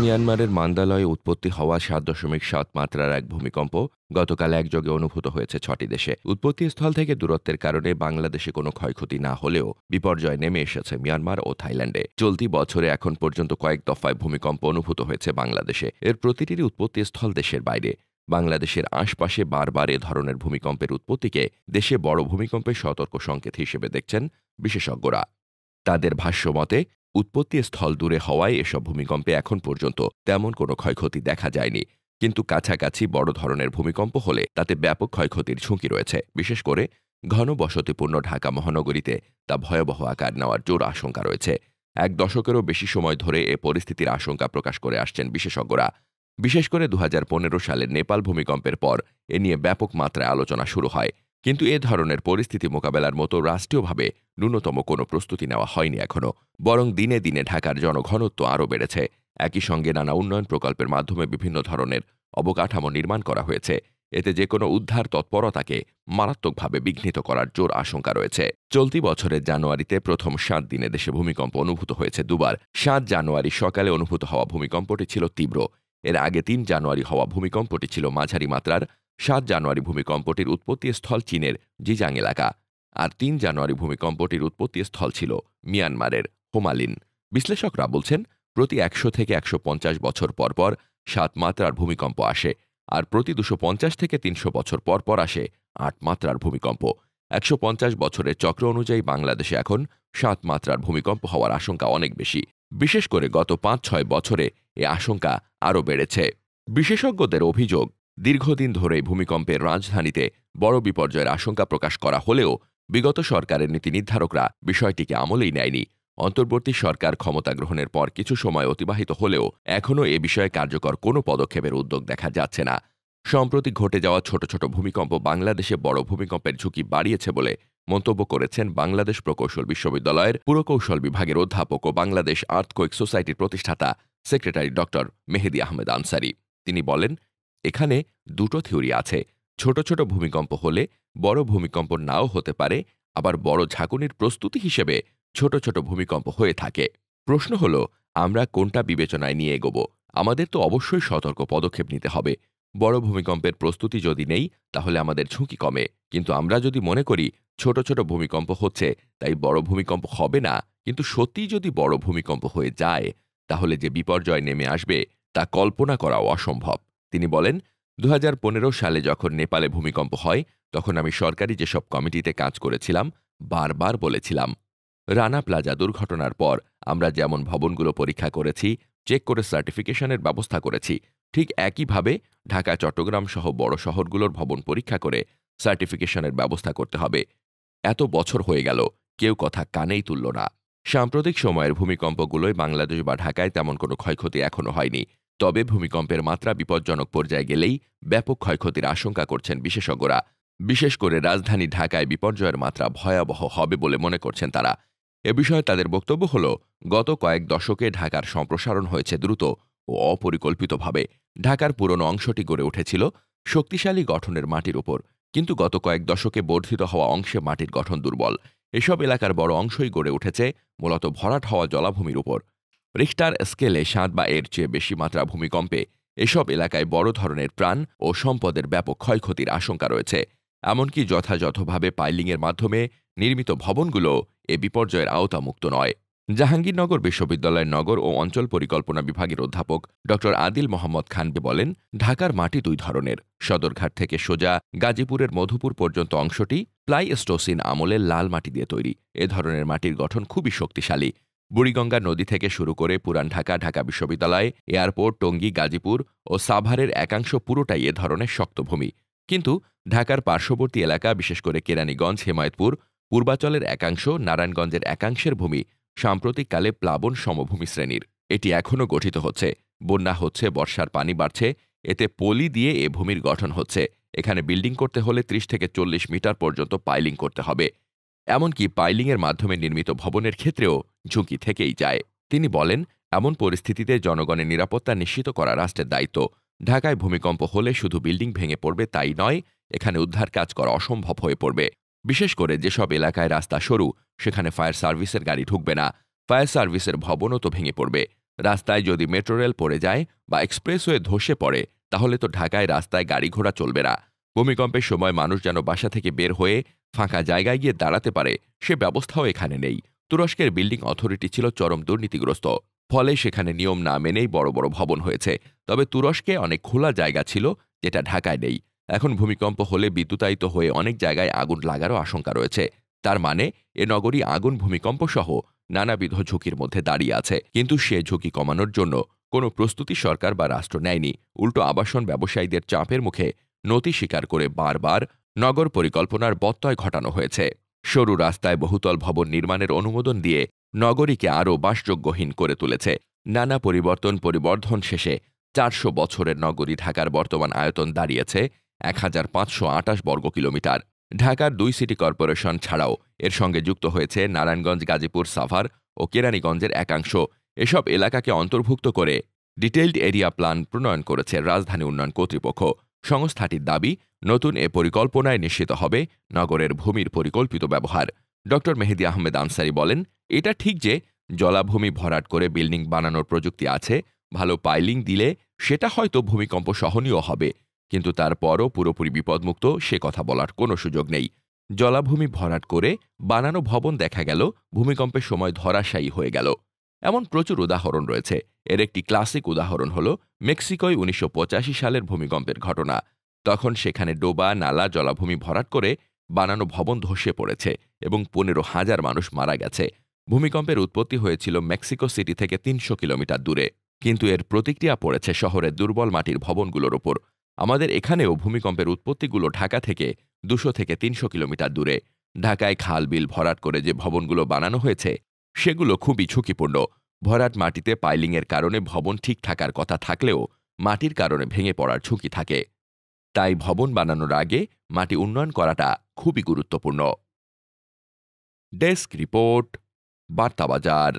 মিয়ানমারের মান্দালয়ে উৎপত্তি হওয়া ৭.৭ মাত্রার এক ভূমিকম্প গতকাল একযোগে অনুভূত হয়েছে ৬টি দেশে। উৎপত্তিস্থল থেকে দূরত্বের কারণে বাংলাদেশে কোনো ক্ষয়ক্ষতি না হলেও বিপর্যয় নেমে এসেছে মিয়ানমার ও থাইল্যান্ডে। চলতি বছরে এখন পর্যন্ত কয়েক দফায় ভূমিকম্প অনুভূত হয়েছে বাংলাদেশে। এর প্রতিটিরই উৎপত্তিস্থল দেশের বাইরে। বাংলাদেশের আশপাশে বারবার এ ধরনের ভূমিকম্পের উৎপত্তিকে দেশে বড় ভূমিকম্পের সতর্ক সংকেত হিসেবে দেখছেন বিশেষজ্ঞরা। তাদের ভাষ্যমতে উৎপত্তিস্থল দূরে হওয়ায় এসব ভূমিকম্পে এখন পর্যন্ত তেমন কোনো ক্ষয়ক্ষতি দেখা যায়নি, কিন্তু কাছাকাছি বড় ধরনের ভূমিকম্প হলে তাতে ব্যাপক ক্ষয়ক্ষতির ঝুঁকি রয়েছে। বিশেষ করে ঘনবসতিপূর্ণ ঢাকা মহানগরীতে তা ভয়াবহ আকার নেওয়ার জোর আশঙ্কা রয়েছে। এক দশকেরও বেশি সময় ধরে এ পরিস্থিতির আশঙ্কা প্রকাশ করে আসছেন বিশেষজ্ঞরা। বিশেষ করে ২০১৫ সালের নেপাল ভূমিকম্পের পর এ নিয়ে ব্যাপক মাত্রায় আলোচনা শুরু হয়, কিন্তু এ ধরনের পরিস্থিতি মোকাবেলার মতো রাষ্ট্রীয়ভাবে ন্যূনতম কোনো প্রস্তুতি নেওয়া হয়নি এখনো। বরং দিনে দিনে ঢাকার জনঘনত্ব আরও বেড়েছে। একই সঙ্গে নানা উন্নয়ন প্রকল্পের মাধ্যমে বিভিন্ন ধরনের অবকাঠামো নির্মাণ করা হয়েছে। এতে যে কোনো উদ্ধার তৎপরতাকে মারাত্মকভাবে বিঘ্নিত করার জোর আশঙ্কা রয়েছে। চলতি বছরের জানুয়ারিতে প্রথম ৭ দিনে দেশে ভূমিকম্প অনুভূত হয়েছে দুবার। ৭ জানুয়ারি সকালে অনুভূত হওয়া ভূমিকম্পটি ছিল তীব্র। এর আগে ৩ জানুয়ারি হওয়া ভূমিকম্পটি ছিল মাঝারি মাত্রার। ৭ জানুয়ারি ভূমিকম্পটির উৎপত্তিস্থল চীনের জিজাং এলাকা। আর ৩ জানুয়ারি ভূমিকম্পটির উৎপত্তিস্থল ছিল মিয়ানমারের হোমালিন। বিশ্লেষকরা বলছেন, প্রতি ১০০ থেকে ১৫০ বছর পর পর ৭ মাত্রার ভূমিকম্প আসে, আর প্রতি ২৫০ থেকে ৩০০ বছর পর পর আসে ৮ মাত্রার ভূমিকম্প। ১৫০ বছরের চক্র অনুযায়ী বাংলাদেশে এখন ৭ মাত্রার ভূমিকম্প হওয়ার আশঙ্কা অনেক বেশি। বিশেষ করে গত ৫-৬ বছরে এ আশঙ্কা আরও বেড়েছে। বিশেষজ্ঞদের অভিযোগ, দীর্ঘদিন ধরে ভূমিকম্পের রাজধানীতে বড় বিপর্যয়ের আশঙ্কা প্রকাশ করা হলেও বিগত সরকারের নীতি নির্ধারকরা বিষয়টিকে আমলেই নেয়নি। অন্তর্বর্তী সরকার ক্ষমতা গ্রহণের পর কিছু সময় অতিবাহিত হলেও এখনও এ বিষয়ে কার্যকর কোনো পদক্ষেপের উদ্যোগ দেখা যাচ্ছে না। সম্প্রতি ঘটে যাওয়া ছোট ছোট ভূমিকম্প বাংলাদেশে বড় ভূমিকম্পের ঝুঁকি বাড়িয়েছে বলে মন্তব্য করেছেন বাংলাদেশ প্রকৌশল বিশ্ববিদ্যালয়ের পুরকৌশল বিভাগের অধ্যাপক ও বাংলাদেশ আর্থকোয়েক সোসাইটির প্রতিষ্ঠাতা সেক্রেটারি ড. মেহেদী আহমেদ আনসারী। তিনি বলেন, এখানে দুটো থিওরি আছে। ছোট ছোট ভূমিকম্প হলে বড় ভূমিকম্প নাও হতে পারে, আবার বড় ঝাঁকুনির প্রস্তুতি হিসেবে ছোট ছোট ভূমিকম্প হয়ে থাকে। প্রশ্ন হল, আমরা কোনটা বিবেচনায় নিয়ে এগোব? আমাদের তো অবশ্যই সতর্ক পদক্ষেপ নিতে হবে। বড় ভূমিকম্পের প্রস্তুতি যদি নেই, তাহলে আমাদের ঝুঁকি কমে। কিন্তু আমরা যদি মনে করি ছোট ছোট ভূমিকম্প হচ্ছে, তাই বড় ভূমিকম্প হবে না, কিন্তু সত্যিই যদি বড় ভূমিকম্প হয়ে যায়, তাহলে যে বিপর্যয় নেমে আসবে তা কল্পনা করাও অসম্ভব। তিনি বলেন, ২০১৫ সালে যখন নেপালে ভূমিকম্প হয়, তখন আমি সরকারি যেসব কমিটিতে কাজ করেছিলাম বারবার বলেছিলাম, রানা প্লাজা দুর্ঘটনার পর আমরা যেমন ভবনগুলো পরীক্ষা করেছি, চেক করে সার্টিফিকেশনের ব্যবস্থা করেছি, ঠিক একইভাবে ঢাকা, চট্টগ্রাম সহ বড় শহরগুলোর ভবন পরীক্ষা করে সার্টিফিকেশনের ব্যবস্থা করতে হবে। এত বছর হয়ে গেল, কেউ কথা কানেই তুলল না। সাম্প্রতিক সময়ের ভূমিকম্পগুলোয় বাংলাদেশ বা ঢাকায় তেমন কোনো ক্ষয়ক্ষতি এখনো হয়নি। তবে ভূমিকম্পের মাত্রা বিপজ্জনক পর্যায়ে গেলেই ব্যাপক ক্ষয়ক্ষতির আশঙ্কা করছেন বিশেষজ্ঞরা। বিশেষ করে রাজধানী ঢাকায় বিপর্যয়ের মাত্রা ভয়াবহ হবে বলে মনে করছেন তারা। এ বিষয়ে তাদের বক্তব্য হল, গত কয়েক দশকে ঢাকার সম্প্রসারণ হয়েছে দ্রুত ও অপরিকল্পিতভাবে। ঢাকার পুরনো অংশটি গড়ে উঠেছিল শক্তিশালী গঠনের মাটির উপর, কিন্তু গত কয়েক দশকে বর্ধিত হওয়া অংশে মাটির গঠন দুর্বল। এসব এলাকার বড় অংশই গড়ে উঠেছে মূলত ভরাট হওয়া জলাভূমির উপর। রিখটার স্কেলে ৭ বা এর চেয়ে বেশি মাত্রা ভূমিকম্পে এসব এলাকায় বড় ধরনের প্রাণ ও সম্পদের ব্যাপক ক্ষয়ক্ষতির আশঙ্কা রয়েছে। এমনকি যথাযথভাবে পাইলিংয়ের মাধ্যমে নির্মিত ভবনগুলো এ বিপর্যয়ের আওতামুক্ত নয়। জাহাঙ্গীরনগর বিশ্ববিদ্যালয়ের নগর ও অঞ্চল পরিকল্পনা বিভাগের অধ্যাপক ড. আদিল মোহাম্মদ খানকে বলেন, ঢাকার মাটি দুই ধরনের। সদরঘাট থেকে সোজা গাজীপুরের মধুপুর পর্যন্ত অংশটি প্লাইস্টোসিন আমলের লাল মাটি দিয়ে তৈরি। এ ধরনের মাটির গঠন খুবই শক্তিশালী। বুড়িগঙ্গা নদী থেকে শুরু করে পুরান ঢাকা, ঢাকা বিশ্ববিদ্যালয়, এয়ারপোর্ট, টঙ্গী, গাজীপুর ও সাভারের একাংশ পুরোটাই এ ধরনের শক্ত ভূমি। কিন্তু ঢাকার পার্শ্ববর্তী এলাকা, বিশেষ করে কেরানীগঞ্জ, হেমায়েতপুর, পূর্বাচলের একাংশ, নারায়ণগঞ্জের একাংশের ভূমি সাম্প্রতিককালে প্লাবন সমভূমি শ্রেণীর। এটি এখনও গঠিত হচ্ছে। বন্যা হচ্ছে, বর্ষার পানি বাড়ছে, এতে পলি দিয়ে এ ভূমির গঠন হচ্ছে। এখানে বিল্ডিং করতে হলে ৩০ থেকে ৪০ মিটার পর্যন্ত পাইলিং করতে হবে। এমনকি পাইলিংয়ের মাধ্যমে নির্মিত ভবনের ক্ষেত্রেও ঝুঁকি থেকেই যায়। তিনি বলেন, এমন পরিস্থিতিতে জনগণের নিরাপত্তা নিশ্চিত করা রাষ্ট্রের দায়িত্ব। ঢাকায় ভূমিকম্প হলে শুধু বিল্ডিং ভেঙে পড়বে তাই নয়, এখানে উদ্ধার কাজ করা অসম্ভব হয়ে পড়বে। বিশেষ করে যেসব এলাকায় রাস্তা সরু, সেখানে ফায়ার সার্ভিসের গাড়ি ঢুকবে না। ফায়ার সার্ভিসের ভবনও তো ভেঙে পড়বে। রাস্তায় যদি মেট্রো রেল পড়ে যায় বা এক্সপ্রেসওয়ে ধসে পড়ে তাহলে তো ঢাকায় রাস্তায় গাড়ি ঘোড়া চলবে না। ভূমিকম্পের সময় মানুষ যেন বাসা থেকে বের হয়ে ফাঁকা জায়গায় গিয়ে দাঁড়াতে পারে সে ব্যবস্থাও এখানে নেই। তুরস্কের বিল্ডিং অথরিটি ছিল চরম দুর্নীতিগ্রস্ত, ফলে সেখানে নিয়ম না মেনেই বড় বড় ভবন হয়েছে। তবে তুরস্কে অনেক খোলা জায়গা ছিল যেটা ঢাকায় নেই। এখন ভূমিকম্প হলে বিদ্যুতায়িত হয়ে অনেক জায়গায় আগুন লাগারও আশঙ্কা রয়েছে। তার মানে এ নগরী আগুন ভূমিকম্প সহ নানাবিধ ঝুঁকির মধ্যে দাঁড়িয়ে আছে। কিন্তু সে ঝুঁকি কমানোর জন্য কোনো প্রস্তুতি সরকার বা রাষ্ট্র নেয়নি। উল্টো আবাসন ব্যবসায়ীদের চাপের মুখে নতি স্বীকার করে বারবার নগর পরিকল্পনার ব্যত্যয় ঘটানো হয়েছে। সরু রাস্তায় বহুতল ভবন নির্মাণের অনুমোদন দিয়ে নগরীকে আরও বাসযোগ্যহীন করে তুলেছে। নানা পরিবর্ধন শেষে ৪০০ বছরের নগরী ঢাকার বর্তমান আয়তন দাঁড়িয়েছে ১,৫২৮ বর্গ কিলোমিটার। ঢাকার ২ সিটি কর্পোরেশন ছাড়াও এর সঙ্গে যুক্ত হয়েছে নারায়ণগঞ্জ, গাজীপুর, সাভার ও কেরানীগঞ্জের একাংশ। এসব এলাকাকে অন্তর্ভুক্ত করে ডিটেইলড এরিয়া প্ল্যান প্রণয়ন করেছে রাজধানী উন্নয়ন কর্তৃপক্ষ। সংস্থাটির দাবি, নতুন এ পরিকল্পনায় নিশ্চিত হবে নগরের ভূমির পরিকল্পিত ব্যবহার। ড মেহেদী আহমেদ আনসারী বলেন, এটা ঠিক যে জলাভূমি ভরাট করে বিল্ডিং বানানোর প্রযুক্তি আছে, ভালো পাইলিং দিলে সেটা হয়তো ভূমিকম্প সহনীয় হবে, কিন্তু তারপরও পুরোপুরি বিপদমুক্ত সে কথা বলার কোনো সুযোগ নেই। জলাভূমি ভরাট করে বানানো ভবন দেখা গেল ভূমিকম্পের সময় ধরাশায়ী হয়ে গেল। এমন প্রচুর উদাহরণ রয়েছে। এর একটি ক্লাসিক উদাহরণ হল মেক্সিকোয় ১৯৮৫ সালের ভূমিকম্পের ঘটনা। তখন সেখানে ডোবা, নালা, জলাভূমি ভরাট করে বানানো ভবন ধসে পড়েছে এবং ১৫,০০০ মানুষ মারা গেছে। ভূমিকম্পের উৎপত্তি হয়েছিল মেক্সিকো সিটি থেকে ৩০০ কিলোমিটার দূরে, কিন্তু এর প্রতিক্রিয়া পড়েছে শহরের দুর্বল মাটির ভবনগুলোর ওপর। আমাদের এখানেও ভূমিকম্পের উৎপত্তিগুলো ঢাকা থেকে ২০০ থেকে ৩০০ কিলোমিটার দূরে। ঢাকায় খাল বিল ভরাট করে যে ভবনগুলো বানানো হয়েছে সেগুলো খুবই ঝুঁকিপূর্ণ। ভরাট মাটিতে পাইলিংয়ের কারণে ভবন ঠিক থাকার কথা থাকলেও মাটির কারণে ভেঙে পড়ার ঝুঁকি থাকে। তাই ভবন বানানোর আগে মাটি উন্নয়ন করাটা খুবই গুরুত্বপূর্ণ। Desk report, বার্তাবাজার।